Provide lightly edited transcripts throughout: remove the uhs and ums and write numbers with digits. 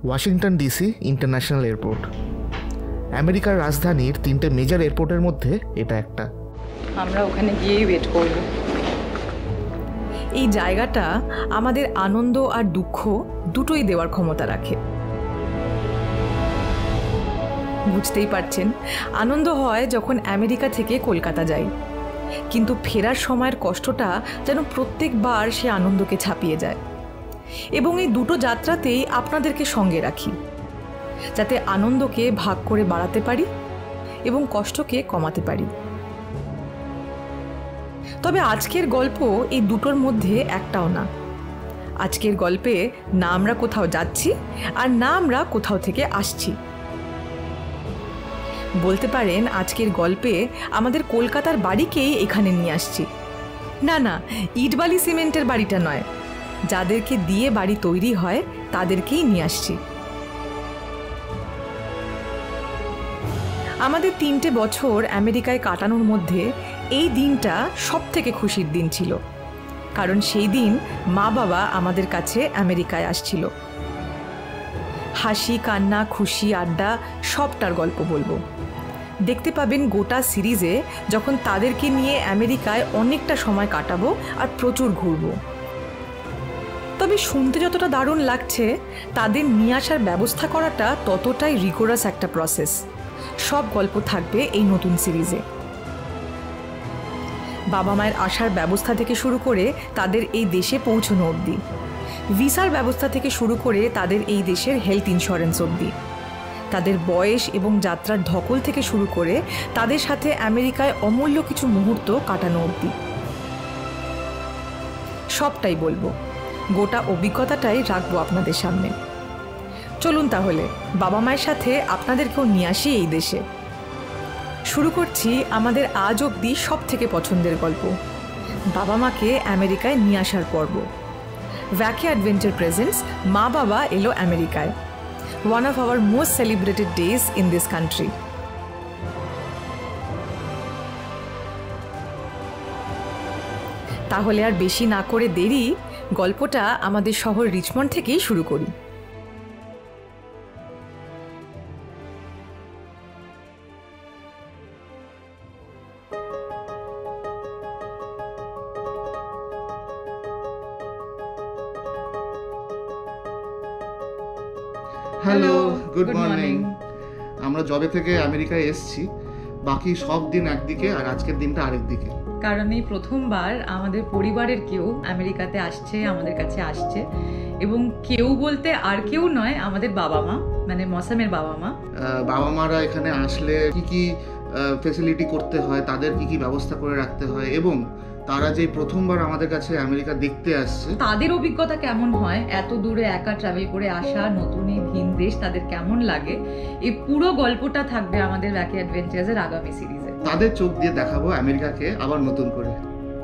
Washington DC international airport আমেরিকার রাজধানীর 3টে মেজর এয়ারপোর্টের মধ্যে এটা একটা। আমরা ওখানে গিয়েই ওয়েট করব। এই জায়গাটা আমাদের আনন্দ আর দুঃখ দুটোই দেওয়ার ক্ষমতা রাখে। বুঝতেই পারছেন, আনন্দ হয় যখন আমেরিকা থেকে কলকাতা যাই, কিন্তু ফেরার সময়ের কষ্টটা যেন প্রত্যেকবার সে আনন্দকে ছাপিয়ে যায়। এবং এই দুটো যাত্রাতেই আপনাদেরকে সঙ্গে রাখি, যাতে আনন্দকে ভাগ করে বাড়াতে পারি এবং কষ্টকে কমাতে পারি। তবে আজকের গল্প এই দুটোর মধ্যে একটাও না। আজকের গল্পে না আমরা কোথাও যাচ্ছি আর না আমরা কোথাও থেকে আসছি। বলতে পারেন আজকের গল্পে আমাদের কলকাতার বাড়িকেই এখানে নিয়ে আসছি। না না, ইটবালি সিমেন্টের বাড়িটা নয়, যাদেরকে দিয়ে বাড়ি তৈরি হয় তাদেরকেই নিয়ে আসছি। আমাদের 3টে বছর আমেরিকায় কাটানোর মধ্যে এই দিনটা সবথেকে খুশির দিন ছিল, কারণ সেই দিন মা বাবা আমাদের কাছে আমেরিকায় আসছিল। হাসি, কান্না, খুশি, আড্ডা সবটার গল্প বলবো। দেখতে পাবেন গোটা সিরিজে যখন তাদেরকে নিয়ে আমেরিকায় অনেকটা সময় কাটাবো আর প্রচুর ঘুরবো। তবে শুনতে যতটা দারুণ লাগছে, তাদের নিয়ে আসার ব্যবস্থা করাটা ততটাই রিগোরাস একটা প্রসেস। সব গল্প থাকবে এই নতুন সিরিজে। বাবা মায়ের আসার ব্যবস্থা থেকে শুরু করে তাদের এই দেশে পৌঁছানো অবধি, ভিসার ব্যবস্থা থেকে শুরু করে তাদের এই দেশের হেলথ ইন্স্যুরেন্স অবধি, তাদের বয়স এবং যাত্রার ধকল থেকে শুরু করে তাদের সাথে আমেরিকায় অমূল্য কিছু মুহূর্ত কাটানো অবধি সবটাই বলবো। গোটা অভিজ্ঞতাটাই রাখবো আপনাদের সামনে। চলুন তাহলে বাবা মায়ের সাথে আপনাদেরকেও নিয়ে আসি এই দেশে। শুরু করছি আমাদের আজ অবধি সব থেকে পছন্দের গল্প, বাবা মাকে আমেরিকায় নিয়ে আসার পর্ব। ভ্যাকি অ্যাডভেঞ্চার প্রেজেন্টস মা বাবা এলো আমেরিকায়, one of our most celebrated days in this country. তাহলে আর বেশি না করে দেরি, গল্পটা আমাদের শহর রিচমন্ড থেকেই শুরু করি। Hello, good morning. আমরা জবে থেকে আমেরিকায় এসেছি, বাকি সব দিন একদিকে আর আজকের দিনটা আরেক দিকে। কারণ এই প্রথমবার আমাদের পরিবারের কেউ আমেরিকাতে আসছে, আমাদের কাছে আসছে। এবং কেউ বলতে আর কেউ নয়, আমাদের বাবা মা, মানে মসামের বাবা মা। বাবা মারা এখানে আসলে কি কি ফেসিলিটি করতে হয়, তাদের কি কি ব্যবস্থা করে রাখতে হয়, এবং তারা যে প্রথমবার আমাদের কাছে আমেরিকা দেখতে আসছে তাদের অভিজ্ঞতা কেমন হয়, এত দূরে একা ট্রাভেল করে আসা, নতুন এই ভিন দেশ তাদের কেমন লাগে, এই পুরো গল্পটা থাকবে আমাদের ভ্যাকি অ্যাডভেঞ্চার্সের আগামী সিরিজে। তাদের চোখ দিয়ে দেখাবো আমেরিকাকে আবার নতুন করে।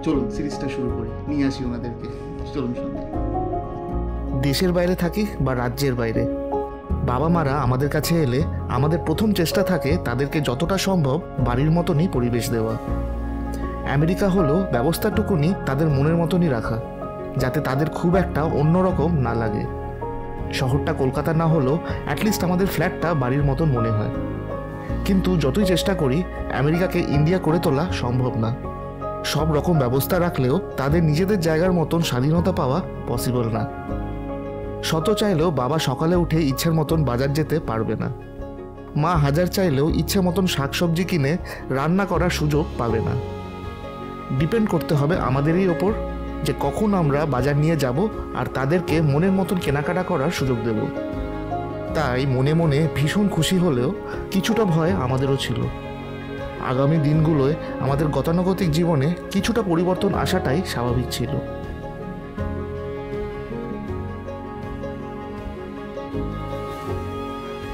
চলুন সিরিজটা শুরু করি, নিয়ে আসি ওনাদেরকে। চলুন সঙ্গে। দেশের বাইরে থাকি বা রাজ্যের বাইরে, বাবা মারা আমাদের কাছে এলে আমাদের প্রথম চেষ্টা থাকে তাদেরকে যতটা সম্ভব বাড়ির মতনই পরিবেশ দেওয়া। আমেরিকা হলো ব্যবস্থাটুকুনি তাদের মনের মতনই রাখা, যাতে তাদের খুব একটা অন্যরকম না লাগে। শহরটা কলকাতা না হলেও অ্যাটলিস্ট আমাদের ফ্ল্যাটটা বাড়ির মতন মনে হয়। কিন্তু যতই চেষ্টা করি আমেরিকাকে ইন্ডিয়া করে তোলা সম্ভব না। সব রকম ব্যবস্থা রাখলেও তাদের নিজেদের জায়গার মতন স্বাধীনতা পাওয়া পসিবল না। শত চাইলেও বাবা সকালে উঠে ইচ্ছের মতন বাজার যেতে পারবে না, মা হাজার চাইলেও ইচ্ছে মতন শাকসবজি কিনে রান্না করার সুযোগ পাবে না। ডিপেন্ড করতে হবে আমাদেরই ওপর যে কখন আমরা বাজার নিয়ে যাব আর তাদেরকে মনের মতন কেনাকাটা করার সুযোগ দেব। তাই মনে মনে ভীষণ খুশি হলেও কিছুটা ভয় আমাদেরও ছিল। আগামী দিনগুলোয় আমাদের গতানুগতিক জীবনে কিছুটা পরিবর্তন আসাটাই স্বাভাবিক ছিল।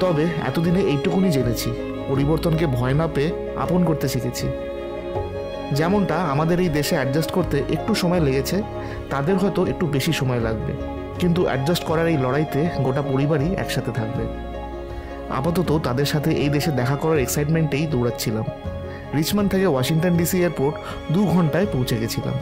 তবে এতদিনে এইটুকুনি জেনেছি, পরিবর্তনকে ভয় না পেয়ে আপন করতে শিখেছি। যেমনটা আমাদের এই দেশে অ্যাডজাস্ট করতে একটু সময় লেগেছে, তাদের হয়তো একটু বেশি সময় লাগবে, কিন্তু অ্যাডজাস্ট করার এই লড়াইতে গোটা পরিবারই একসাথে থাকবে। আপাতত তাদের সাথে এই দেশে দেখা করার এক্সাইটমেন্টেই দৌড়াচ্ছিলাম। রিচমন্ড থেকে ওয়াশিংটন ডিসি এয়ারপোর্ট 2 ঘন্টায় পৌঁছে গেছিলাম।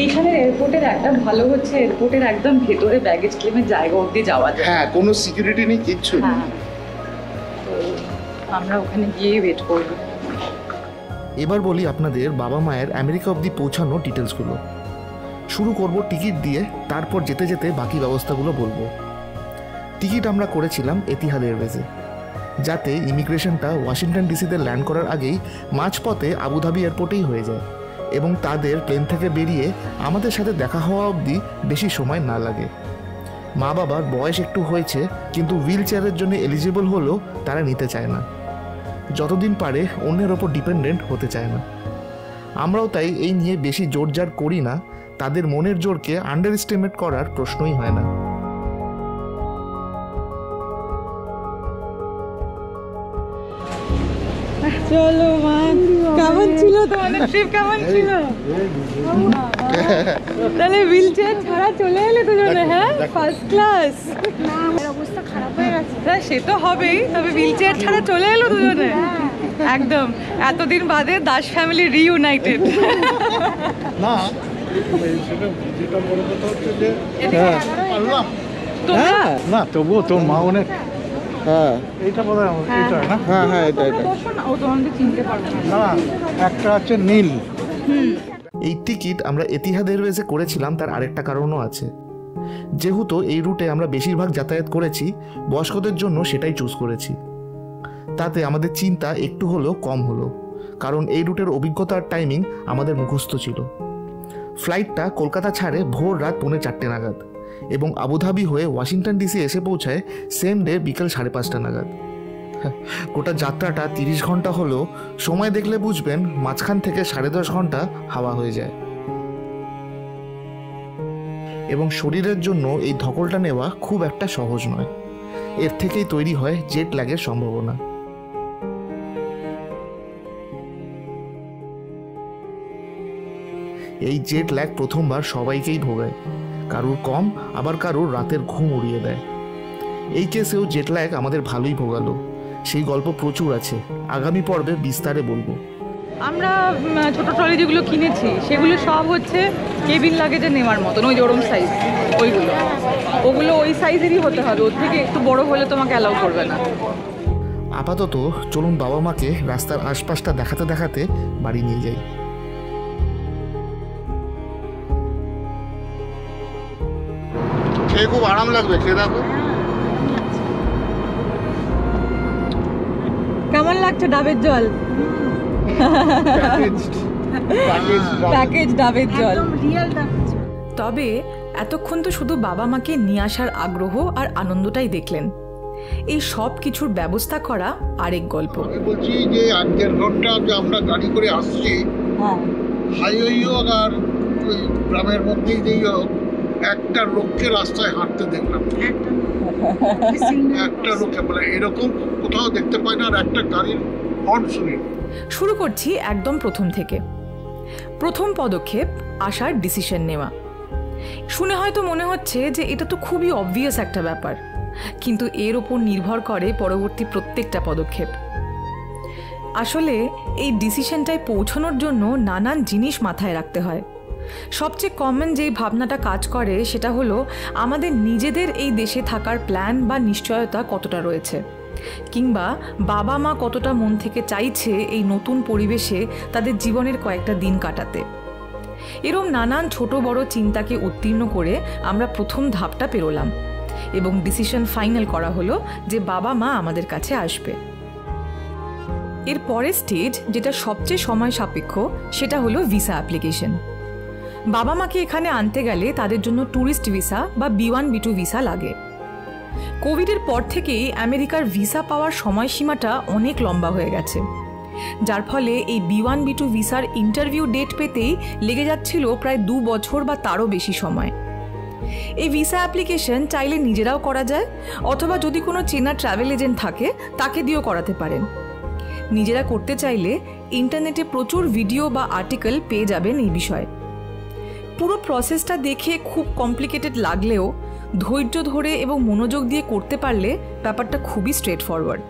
এইখানে এয়ারপোর্টের একটা ভালো হচ্ছে, এয়ারপোর্টের একদম ভেতরে ব্যাগেজ ক্লেমের জায়গা অবধি যাওয়া যায়। হ্যাঁ, কোনো সিকিউরিটি নেই, কিচ্ছু নেই। হ্যাঁ, তো আমরা ওখানে গিয়ে ওয়েট করবো। এবার বলি আপনাদের বাবা মায়ের আমেরিকা অবধি পৌঁছানো ডিটেলসগুলো। শুরু করব টিকিট দিয়ে, তারপর যেতে যেতে বাকি ব্যবস্থাগুলো বলবো। টিকিট আমরা করেছিলাম এতিহাদ এয়ারওয়েজে, যাতে ইমিগ্রেশনটা ওয়াশিংটন ডিসিতে ল্যান্ড করার আগেই মাঝপথে আবুধাবি এয়ারপোর্টেই হয়ে যায় এবং তাদের প্লেন থেকে বেরিয়ে আমাদের সাথে দেখা হওয়া অবধি বেশি সময় না লাগে। মা বাবার বয়স একটু হয়েছে, কিন্তু হুইল চেয়ারের জন্য এলিজিবল হলেও তারা নিতে চায় না, যতদিন পারে অন্যের ওপর ডিপেন্ডেন্ট হতে চায় না। আমরাও তাই এই নিয়ে বেশি জোরজার করি না, তাদের মনের জোরকে আন্ডার এস্টিমেট করার প্রশ্নই হয় না। চলো মা, কেমন ছিল তোমাদের ট্রিপ? কেমন ছিল? তাহলে হুইল চেয়ার ছাড়া চলে এলে দুজনে? হ্যাঁ, ফার্স্ট ক্লাস। না, আমার অবস্থা খারাপ হয়ে গেছে। হ্যাঁ, সে তো হবেই, তবে হুইল চেয়ার ছাড়া চলে এলো দুজনে। একদম এতদিন বাদে দাস ফ্যামিলি রিইউনাইটেড। না, সেটা যেটা বড় কথা হচ্ছে যে পারলাম না, তবুও তোর মা অনেক। হ্যাঁ, এইটা বোধ হয় এইটা না? হ্যাঁ হ্যাঁ, এটা ও তোমাদের চিনতে পারবে না। না, একটা আছে নীল। এই টিকিট আমরা এতিহাদ এয়ারওয়েজে করেছিলাম, তার আরেকটা কারণও আছে। যেহেতু এই রুটে আমরা বেশিরভাগ যাতায়াত করেছি, বয়স্কদের জন্য সেটাই চুজ করেছি। তাতে আমাদের চিন্তা একটু হলেও কম হলো, কারণ এই রুটের অভিজ্ঞতার টাইমিং আমাদের মুখস্থ ছিল। ফ্লাইটটা কলকাতা ছাড়ে ভোর রাত 4:45 নাগাদ এবং আবুধাবি হয়ে ওয়াশিংটন ডিসি এসে পৌঁছায় সেম ডে বিকেল 5:30 নাগাদ। গোটা যাত্রাটা 30 ঘন্টা হলেও সময় দেখলে বুঝবেন মাঝখান থেকে 10.5 ঘন্টা হাওয়া হয়ে যায়। এবং শরীরের জন্য এই ধকলটা নেওয়া খুব একটা সহজ নয়। এর থেকেই তৈরি হয় জেট ল্যাগের সম্ভাবনা। এই জেট ল্যাগ প্রথমবার সবাইকেই ভোগায়, কারুর কম, আবার কারুর রাতের ঘুম উড়িয়ে দেয়। এই কেসেও জেট ল্যাগ আমাদের ভালোই ভোগালো। সেই গল্প প্রচুর আছে, আগামী পর্বে বিস্তারে বলবো। আমরা ছোট ট্রলি যেগুলো কিনেছি সেগুলো সব হচ্ছে কেবিন লাগেজে নেওয়ার মতন, ওই ওরম সাইজ, ওগুলো ওই সাইজেরই হতে হবে, ওর থেকে একটু বড় হলে তোমাকে অ্যালাউ করবে না। আপাতত চলুন বাবা মাকে রাস্তার আশপাশটা দেখাতে দেখাতে বাড়ি নিয়ে যাই। খেয়ে খুব আরাম লাগবে, খেয়ে দেখো। কেমন লাগছে ডাবের জল? প্যাকেজ ডাবের জল। রিয়েল ডাবের জল। তবে এতক্ষণ তো শুধু বাবা মাকে নিয়ে আসার আগ্রহ আর আনন্দটাই দেখলেন। এই সব কিছুর ব্যবস্থা করা আরেক গল্প। আমি বলছি যে 1.5 ঘন্টা যে আমরা গাড়ি করে আসছি, হাইওয়ে হোক আর ওই গ্রামের মধ্যেই যেই হোক, একটা লোককে রাস্তায় হাঁটতে দেখলাম। একটা লোককে, মানে এরকম কোথাও দেখতে পাই না, আর একটা গাড়ির হর্ন শুনি। শুরু করছি একদম প্রথম থেকে। প্রথম পদক্ষেপ আসার ডিসিশন নেওয়া। শুনে হয়তো মনে হচ্ছে যে এটা তো খুবই অবভিয়াস একটা ব্যাপার, কিন্তু এর ওপর নির্ভর করে পরবর্তী প্রত্যেকটা পদক্ষেপ। আসলে এই ডিসিশনটায় পৌঁছানোর জন্য নানান জিনিস মাথায় রাখতে হয়। সবচেয়ে কমন যেই ভাবনাটা কাজ করে সেটা হলো আমাদের নিজেদের এই দেশে থাকার প্ল্যান বা নিশ্চয়তা কতটা রয়েছে, কিংবা বাবা মা কতটা মন থেকে চাইছে এই নতুন পরিবেশে তাদের জীবনের কয়েকটা দিন কাটাতে। এরম নানান ছোট বড় চিন্তাকে উত্তীর্ণ করে আমরা প্রথম ধাপটা পেরোলাম এবং ডিসিশন ফাইনাল করা হলো যে বাবা মা আমাদের কাছে আসবে। এর পরের স্টেজ, যেটা সবচেয়ে সময় সাপেক্ষ, সেটা হলো ভিসা অ্যাপ্লিকেশন। বাবা মাকে এখানে আনতে গেলে তাদের জন্য ট্যুরিস্ট ভিসা বা B1 B2 ভিসা লাগে। কোভিডের পর থেকেই আমেরিকার ভিসা পাওয়ার সময়সীমাটা অনেক লম্বা হয়ে গেছে, যার ফলে এই B1 B2 ভিসার ইন্টারভিউ ডেট পেতেই লেগে যাচ্ছিল প্রায় 2 বছর বা তারও বেশি সময়। এই ভিসা অ্যাপ্লিকেশন চাইলে নিজেরাও করা যায়, অথবা যদি কোনো চেনা ট্রাভেল এজেন্ট থাকে তাকে দিয়েও করাতে পারেন। নিজেরা করতে চাইলে ইন্টারনেটে প্রচুর ভিডিও বা আর্টিকেল পেয়ে যাবেন এই বিষয়ে। পুরো প্রসেসটা দেখে খুব কমপ্লিকেটেড লাগলেও ধৈর্য ধরে এবং মনোযোগ দিয়ে করতে পারলে ব্যাপারটা খুবই স্ট্রেট ফরওয়ার্ড।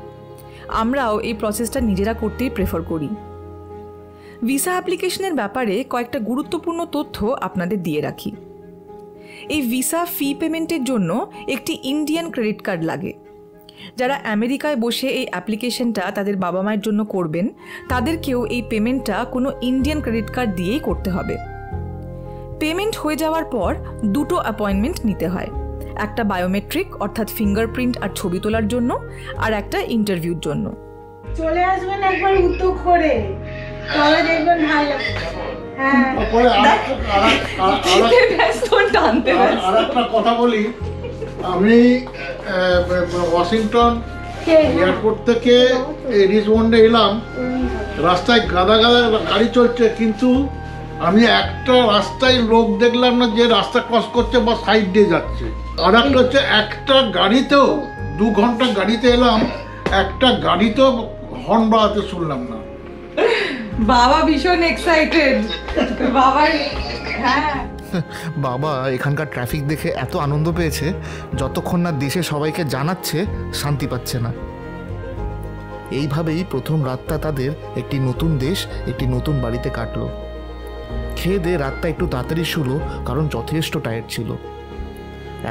আমরাও এই প্রসেসটা নিজেরা করতেই প্রেফার করি। ভিসা অ্যাপ্লিকেশনের ব্যাপারে কয়েকটা গুরুত্বপূর্ণ তথ্য আপনাদের দিয়ে রাখি। এই ভিসা ফি পেমেন্টের জন্য একটি ইন্ডিয়ান ক্রেডিট কার্ড লাগে। যারা আমেরিকায় বসে এই অ্যাপ্লিকেশনটা তাদের বাবা মায়ের জন্য করবেন, তাদেরকেও এই পেমেন্টটা কোনো ইন্ডিয়ান ক্রেডিট কার্ড দিয়েই করতে হবে। পেমেন্ট হয়ে যাওয়ার পর 2টো অ্যাপয়েন্টমেন্ট নিতে হয়, একটা বায়োমেট্রিক অর্থাৎ ফিঙ্গারপ্রিন্ট আর ছবি তোলার জন্য, আর একটা ইন্টারভিউর জন্য। চলে আসবেন একবার উদ্যোগ করে, তবে দেখবেন ভালো। হ্যাঁ, আরেকটা কথা বলি, আমি ওয়াশিংটন এয়ারপোর্ট থেকে রিচমন্ডে এলাম, রাস্তায় গাদা গাদা গাড়ি চলছে, কিন্তু আমি একটা রাস্তায় লোক দেখলাম না যে রাস্তা ক্রস করছে বা সাইড দিয়ে যাচ্ছে। আর একটা হচ্ছে একটা গাড়িতেও 2 ঘন্টা গাড়িতে এলাম, একটা গাড়িতেও হর্ন বাজাতে শুনলাম না। বাবা ভীষণ এক্সাইটেড। বাবার হ্যাঁ, বাবা এখানকার ট্রাফিক দেখে এত আনন্দ পেয়েছে, যতক্ষণ না দেশে সবাইকে জানাচ্ছে শান্তি পাচ্ছে না। এইভাবেই প্রথম রাতটা তাদের একটি নতুন দেশ, একটি নতুন বাড়িতে কাটলো। খেয়ে দিয়ে রাতটা একটু তাড়াতাড়ি শুলো, কারণ যথেষ্ট টায়ার্ড ছিল।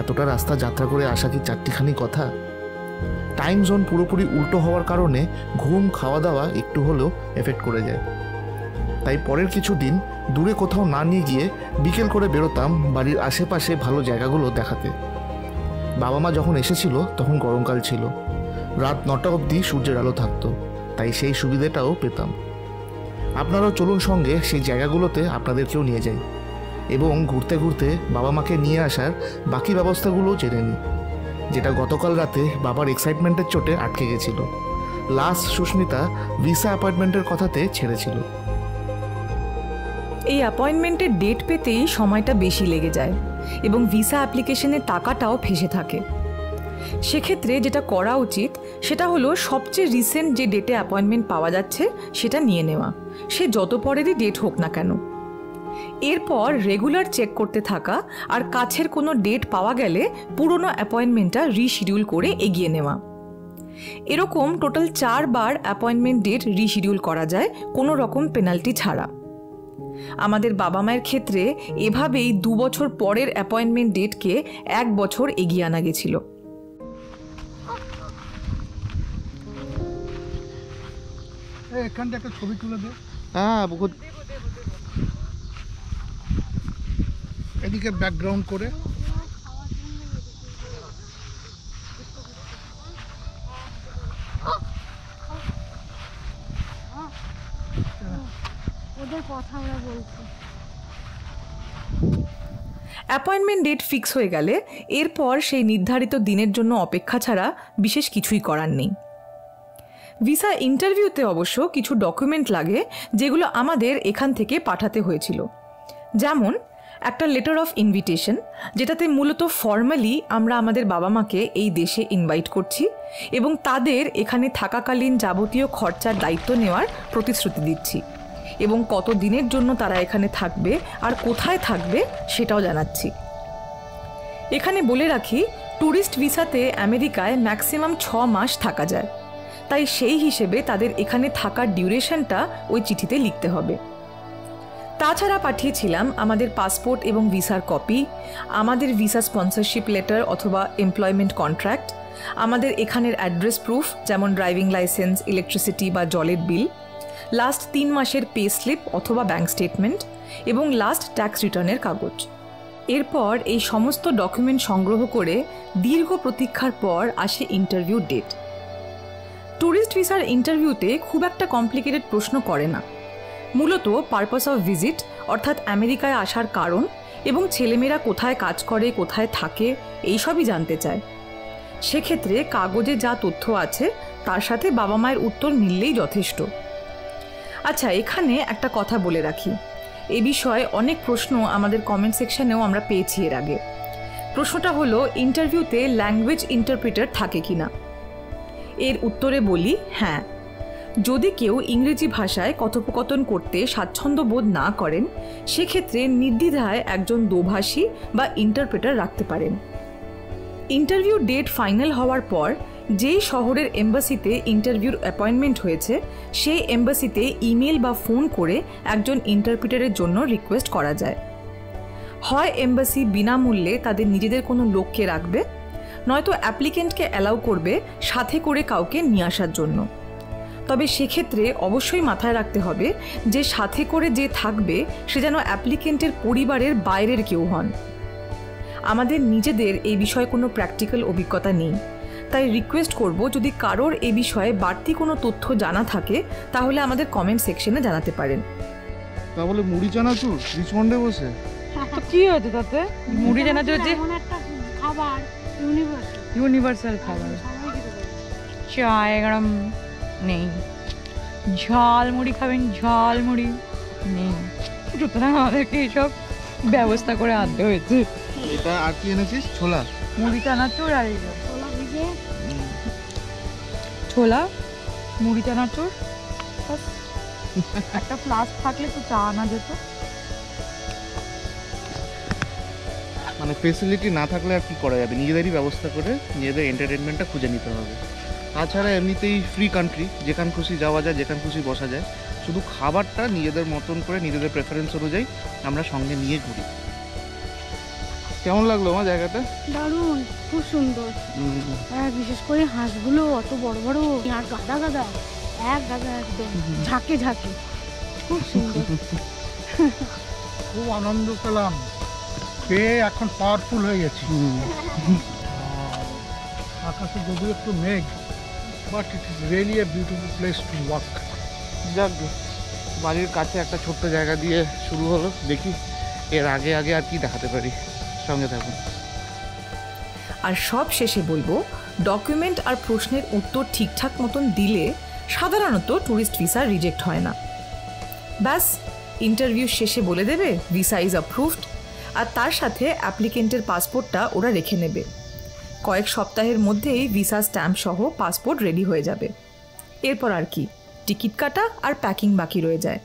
এতটা রাস্তা যাত্রা করে আসা কি চারটিখানি কথা? টাইম জোন পুরোপুরি উল্টো হওয়ার কারণে ঘুম, খাওয়া দাওয়া একটু হলেও এফেক্ট করে যায়। তাই পরের কিছু দিন দূরে কোথাও না নিয়ে গিয়ে বিকেল করে বেরোতাম বাড়ির আশেপাশে ভালো জায়গাগুলো দেখাতে। বাবা মা যখন এসেছিল তখন গরমকাল ছিল, রাত 9টা অবধি সূর্যের আলো থাকতো, তাই সেই সুবিধাটাও পেতাম। আপনারাও চলুন সঙ্গে সেই জায়গাগুলোতে আপনাদেরকেও নিয়ে যাই এবং ঘুরতে ঘুরতে বাবা মাকে নিয়ে আসার বাকি ব্যবস্থাগুলোও জেনে নিই, যেটা গতকাল রাতে বাবার এক্সাইটমেন্টের চোটে আটকে গেছিল। লাস্ট সুস্মিতা ভিসা অ্যাপয়েন্টমেন্টের কথাতে ছেড়েছিল। এই অ্যাপয়েন্টমেন্টের ডেট পেতেই সময়টা বেশি লেগে যায় এবং ভিসা অ্যাপ্লিকেশনের টাকাটাও ফেসে থাকে। সেক্ষেত্রে যেটা করা উচিত সেটা হলো সবচেয়ে রিসেন্ট যে ডেটে অ্যাপয়েন্টমেন্ট পাওয়া যাচ্ছে সেটা নিয়ে নেওয়া, সে যত পরেরই ডেট হোক না কেন। এরপর রেগুলার চেক করতে থাকা, আর কাছের কোনো ডেট পাওয়া গেলে পুরনো অ্যাপয়েন্টমেন্টটা রিশিডিউল করে এগিয়ে নেওয়া। এরকম টোটাল 4 বার অ্যাপয়েন্টমেন্ট ডেট রিশিডিউল করা যায় কোনো রকম পেনাল্টি ছাড়া। আমাদের বাবা মায়ের ক্ষেত্রে এভাবেই 2 বছর পরের অ্যাপয়েন্টমেন্ট ডেটকে 1 বছর এগিয়ে আনা গেছিল। এখানটা একটা ছবি তুলে দে। হ্যাঁ, বহুত এদিকে ব্যাকগ্রাউন্ড করে। ওদের কথা ওরা বলছে। অ্যাপয়েন্টমেন্ট ডেট ফিক্স হয়ে গেলে এরপর সেই নির্ধারিত দিনের জন্য অপেক্ষা ছাড়া বিশেষ কিছুই করার নেই। ভিসা ইন্টারভিউতে অবশ্য কিছু ডকুমেন্ট লাগে, যেগুলো আমাদের এখান থেকে পাঠাতে হয়েছিল। যেমন একটা লেটার অফ ইনভিটেশন, যেটাতে মূলত ফর্মালি আমরা আমাদের বাবা মাকে এই দেশে ইনভাইট করছি এবং তাদের এখানে থাকাকালীন যাবতীয় খরচার দায়িত্ব নেওয়ার প্রতিশ্রুতি দিচ্ছি এবং কত দিনের জন্য তারা এখানে থাকবে আর কোথায় থাকবে সেটাও জানাচ্ছি। এখানে বলে রাখি, ট্যুরিস্ট ভিসাতে আমেরিকায় ম্যাক্সিমাম 6 মাস থাকা যায়, তাই সেই হিসেবে তাদের এখানে থাকার ডিউরেশনটা ওই চিঠিতে লিখতে হবে। তাছাড়া পাঠিয়েছিলাম আমাদের পাসপোর্ট এবং ভিসার কপি, আমাদের ভিসা স্পন্সরশিপ লেটার অথবা এমপ্লয়মেন্ট কন্ট্রাক্ট, আমাদের এখানের অ্যাড্রেস প্রুফ যেমন ড্রাইভিং লাইসেন্স, ইলেকট্রিসিটি বা জলের বিল, লাস্ট 3 মাসের পে স্লিপ অথবা ব্যাঙ্ক স্টেটমেন্ট এবং লাস্ট ট্যাক্স রিটার্নের কাগজ। এরপর এই সমস্ত ডকুমেন্ট সংগ্রহ করে দীর্ঘ প্রতীক্ষার পর আসে ইন্টারভিউ ডেট। ট্যুরিস্ট ভিসার ইন্টারভিউতে খুব একটা কমপ্লিকেটেড প্রশ্ন করে না, মূলত পারপাস অফ ভিজিট অর্থাৎ আমেরিকায় আসার কারণ এবং ছেলেমেয়েরা কোথায় কাজ করে, কোথায় থাকে, এইসবই জানতে চায়। সেক্ষেত্রে কাগজে যা তথ্য আছে তার সাথে বাবা মায়ের উত্তর মিললেই যথেষ্ট। আচ্ছা, এখানে একটা কথা বলে রাখি, এ বিষয়ে অনেক প্রশ্ন আমাদের কমেন্ট সেকশনেও আমরা পেয়েছি এর আগে। প্রশ্নটা হলো, ইন্টারভিউতে ল্যাঙ্গুয়েজ ইন্টারপ্রিটার থাকে কিনা? এর উত্তরে বলি, হ্যাঁ। যদি কেউ ইংরেজি ভাষায় কথোপকথন করতে স্বাচ্ছন্দ্য বোধ না করেন, সেক্ষেত্রে নির্দ্বিধায় একজন দোভাষী বা ইন্টারপ্রেটার রাখতে পারেন। ইন্টারভিউ ডেট ফাইনাল হওয়ার পর যেই শহরের এম্বাসিতে ইন্টারভিউর অ্যাপয়েন্টমেন্ট হয়েছে সেই এম্বাসিতে ইমেল বা ফোন করে একজন ইন্টারপ্রিটারের জন্য রিকোয়েস্ট করা যায়। হয় এম্বাসি বিনামূল্যে তাদের নিজেদের কোনো লোককে রাখবে, নয়তো অ্যাপ্লিকেন্টকে অ্যালাউ করবে সাথে করে কাউকে নিয়ে আসার জন্য। তবে সেক্ষেত্রে অবশ্যই মাথায় রাখতে হবে যে সাথে করে যে থাকবে সে যেন অ্যাপ্লিকেন্টের পরিবারের বাইরের কেউ হন। আমাদের নিজেদের এই বিষয়ে কোনো প্র্যাকটিক্যাল অভিজ্ঞতা নেই, তাই রিকোয়েস্ট করব যদি কারোর এই বিষয়ে বাড়তি কোনো তথ্য জানা থাকে তাহলে আমাদের কমেন্ট সেকশনে জানাতে পারেন। তাহলে মুড়ি চানাচুর রিচমন্ডে বসে তো কি হয়েছে তাতে? মুড়ি চানাচুর যে এমন একটা খাবার ইউনিভার্সাল খাবার, চায় গরম নেই, ঝাল মুড়ি খাবেন ঝাল মুড়ি নেই, সুতরাং আমাদেরকে এইসব ব্যবস্থা করে আনতে হয়েছে। এটা আর কি এনেছিস? ছোলা, মুড়ি চানাচুর আর এই যে ছোলা ভিজে ছোলা মুড়ি চানাচুর, ব্যাস। একটা ফ্লাস্ক থাকলে তো চা আনা যেত। মানে ফেসিলিটি না থাকলে আর কি করা যাবে, নিজেদেরই ব্যবস্থা করে নিজেদের এন্টারটেনমেন্টটা খুঁজে নিতে হবে। তাছাড়া এমনিতেই ফ্রি কান্ট্রি, যেখান খুশি যাওয়া যায়, যেখান খুশি বসা যায়, শুধু খাবারটা নিজেদের মতন করে নিজেদের প্রেফারেন্স অনুযায়ী আমরা সঙ্গে নিয়ে ঘুরি। কেমন লাগলো আমার জায়গাটা? দারুণ, খুব সুন্দর। আর বিশেষ করে হাঁসগুলো অত বড় বড় আর গাদা গাদা, এক গাদা একদম ঝাঁকে ঝাঁকে, খুব সুন্দর। খুব আনন্দ পেলাম, পেয়ে এখন পাওয়ারফুল হয়ে গেছি। আকাশে যদিও একটু মেঘ, but it is really a beautiful place to walk. যাক, বাড়ির কাছে একটা ছোট্ট জায়গা দিয়ে শুরু হলো, দেখি এর আগে আগে আর কি দেখাতে পারি। সঙ্গে থাকুন। আর সব শেষে বলবো, ডকুমেন্ট আর প্রশ্নের উত্তর ঠিকঠাক মতন দিলে সাধারণত ট্যুরিস্ট ভিসা রিজেক্ট হয় না। ব্যাস, ইন্টারভিউ শেষে বলে দেবে ভিসা ইজ অ্যাপ্রুভড, আর তার সাথে অ্যাপ্লিকেন্টের পাসপোর্টটা ওরা রেখে নেবে। কয়েক সপ্তাহের মধ্যেই ভিসা স্ট্যাম্প সহ পাসপোর্ট রেডি হয়ে যাবে। এরপর আর কি, টিকিট কাটা আর প্যাকিং বাকি রয়ে যায়।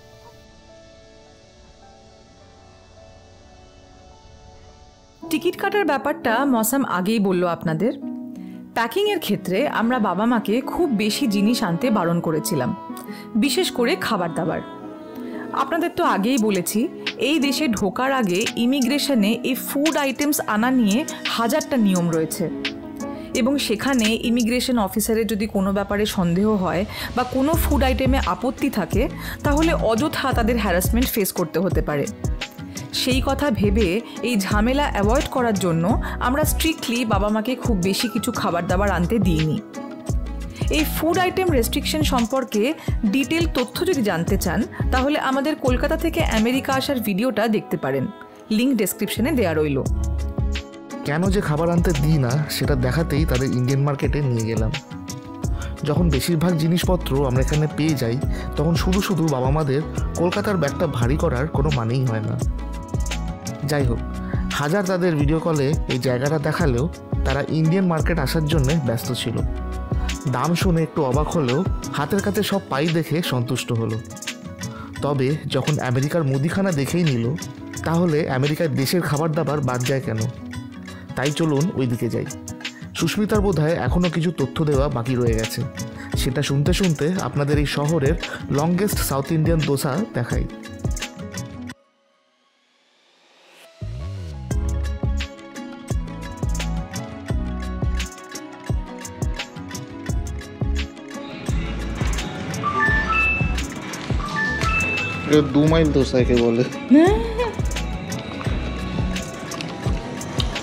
টিকিট কাটার ব্যাপারটা মৌসম আগেই বলল আপনাদের। প্যাকিংয়ের ক্ষেত্রে আমরা বাবা মাকে খুব বেশি জিনিস আনতে বারণ করেছিলাম, বিশেষ করে খাবার দাবার। আপনাদের তো আগেই বলেছি, এই দেশে ঢোকার আগে ইমিগ্রেশনে এই ফুড আইটেমস আনা নিয়ে হাজারটা নিয়ম রয়েছে, এবং সেখানে ইমিগ্রেশন অফিসারের যদি কোনো ব্যাপারে সন্দেহ হয় বা কোনো ফুড আইটেমে আপত্তি থাকে তাহলে অযথা তাদের হ্যারাসমেন্ট ফেস করতে হতে পারে। সেই কথা ভেবে এই ঝামেলা অ্যাভয়েড করার জন্য আমরা স্ট্রিক্টলি বাবা মাকে খুব বেশি কিছু খাবার দাবার আনতে দিইনি। এই ফুড আইটেম রেস্ট্রিকশন সম্পর্কে ডিটেল তথ্য যদি জানতে চান তাহলে আমাদের কলকাতা থেকে আমেরিকা আসার ভিডিওটা দেখতে পারেন, লিঙ্ক ডেসক্রিপশনে দেওয়া রইল। কেন যে খাবার আনতে দিই না সেটা দেখাতেই তাদের ইন্ডিয়ান মার্কেটে নিয়ে গেলাম। যখন বেশিরভাগ জিনিসপত্র আমরা এখানে পেয়ে যাই তখন শুধু শুধু বাবা মাদের কলকাতার ব্যাগটা ভারী করার কোনো মানেই হয় না। যাই হোক, হাজার তাদের ভিডিও কলে এই জায়গাটা দেখালেও তারা ইন্ডিয়ান মার্কেট আসার জন্য ব্যস্ত ছিল। দাম শুনে একটু অবাক হলেও হাতের কাছে সব পাই দেখে সন্তুষ্ট হলো। তবে যখন আমেরিকার মুদিখানা দেখেই নিল তাহলে আমেরিকার দেশের খাবার দাবার বাদ যায় কেন? তাই চলুন ওই দিকে যাই। সুস্মিতার বোধহয় এখনও কিছু তথ্য দেওয়া বাকি রয়ে গেছে, সেটা শুনতে শুনতে আপনাদের এই শহরের লংগেস্ট সাউথ ইন্ডিয়ান দোসা দেখাই। এটা 2 মাইল দোসাকে বলে।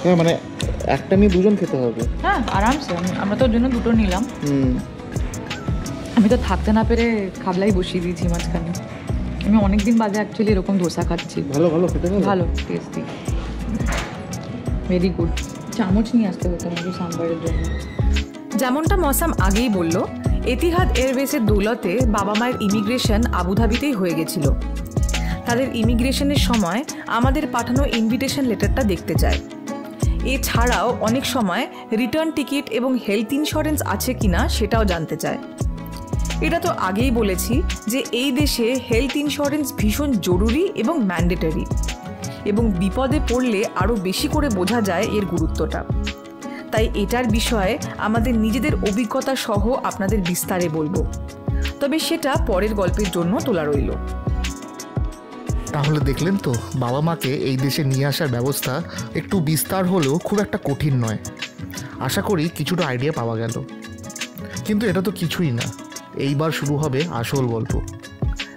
হ্যাঁ, মানে একটা নিয়ে দুজন খেতে হবে। হ্যাঁ, আরামসে। আমরা তো ওর জন্য দুটো নিলাম। আমি তো থাকতে না পেরে খাবলাই বসিয়ে দিয়েছি মাঝখানে। আমি অনেকদিন বাদে অ্যাকচুয়ালি এরকম দোসা খাচ্ছি। ভালো ভালো খেতে ভালো, টেস্টি, ভেরি গুড। চামচ নিয়ে আসতে হতো আমাকে সাম্বারের জন্য। যেমনটা মৌসম আগেই বলল, এতিহাদ এয়ারওয়েজের দৌলতে বাবা মায়ের ইমিগ্রেশন আবুধাবিতেই হয়ে গেছিল। তাদের ইমিগ্রেশনের সময় আমাদের পাঠানো ইনভিটেশন লেটারটা দেখতে চায়। এছাড়াও অনেক সময় রিটার্ন টিকিট এবং হেলথ ইন্স্যুরেন্স আছে কিনা সেটাও জানতে চায়। এটা তো আগেই বলেছি যে এই দেশে হেলথ ইন্স্যুরেন্স ভীষণ জরুরি এবং ম্যান্ডেটরি, এবং বিপদে পড়লে আরও বেশি করে বোঝা যায় এর গুরুত্বটা। তাই এটার বিষয়ে আমাদের নিজেদের অভিজ্ঞতা সহ আপনাদের বিস্তারে বলবো, তবে সেটা পরের গল্পের জন্য তোলা রইল। তাহলে দেখলেন তো, বাবা মাকে এই দেশে নিয়ে আসার ব্যবস্থা একটু বিস্তার হলেও খুব একটা কঠিন নয়। আশা করি কিছুটা আইডিয়া পাওয়া গেল। কিন্তু এটা তো কিছুই না, এইবার শুরু হবে আসল গল্প,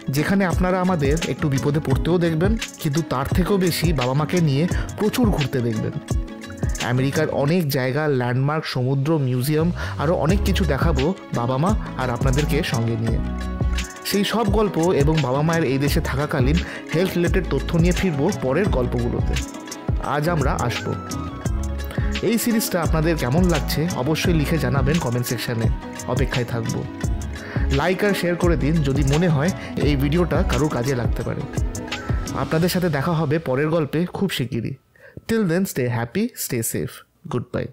যেখানে আপনারা আমাদের একটু বিপদে পড়তেও দেখবেন, কিন্তু তার থেকেও বেশি বাবা মাকে নিয়ে প্রচুর ঘুরতে দেখবেন। আমেরিকার অনেক জায়গা, ল্যান্ডমার্ক, সমুদ্র, মিউজিয়াম, আরও অনেক কিছু দেখাবো বাবা মা আর আপনাদেরকে সঙ্গে নিয়ে। সেই সব গল্প এবং বাবা মায়ের এই দেশে থাকাকালীন হেলথ রিলেটেড তথ্য নিয়ে ফিরবো পরের গল্পগুলোতে। আজ আমরা আসব। এই সিরিজটা আপনাদের কেমন লাগছে অবশ্যই লিখে জানাবেন কমেন্ট সেকশানে, অপেক্ষায় থাকবো। লাইক আর শেয়ার করে দিন যদি মনে হয় এই ভিডিওটা কারোর কাজে লাগতে পারে। আপনাদের সাথে দেখা হবে পরের গল্পে খুব শিগগিরই। Till then, stay happy, stay safe, good by.